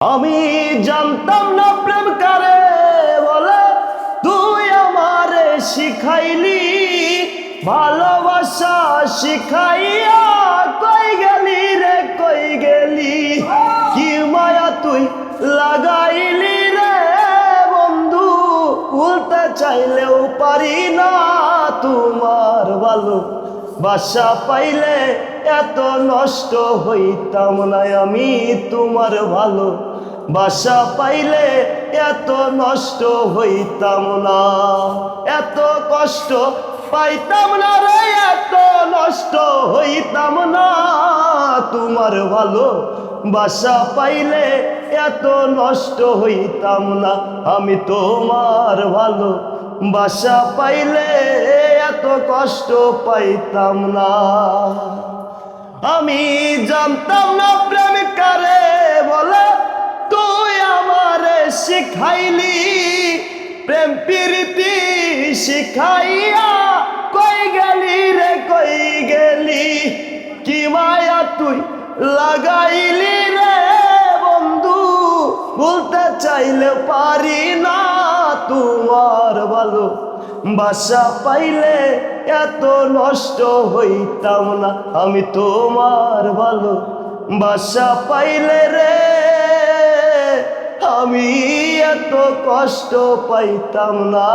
আমি জানতাম না প্রেম কারে বলে, তুই আমারে শিখাইলি ভালোবাসা শিখাইয়া। কই গেলি রে কই গেলি, কি মায়া তুই লাগাইলি রে বন্ধু, ভুলতে চাইলেও পারি না তোমার ভালো বাসা পাইলে এত নষ্ট হইতাম না। আমি তোমার ভালো বাসা পাইলে এত নষ্ট হইতাম না, এত কষ্ট পাইতাম না রে, এত নষ্ট হইতাম না। তোমার ভালো বাসা পাইলে এত নষ্ট হইতাম না। আমি তোমার ভালো বাসা পাইলে এত কষ্ট পাইতাম না। আমি জানতাম না প্রেম কারে বলে, তুই আমারে শিখাইলি প্রেম প্রীতি শিখাইয়া। কই গেলি রে কই গেলি, কি মায়া তুই লাগাইলি রে বন্ধু, বলতে চাইলে পারি না তোমার ভালো বাসা পাইলে এত নষ্ট হইতাম না। আমি তোমার ভালো বাসা পাইলে রে আমি এত কষ্ট পাইতাম না।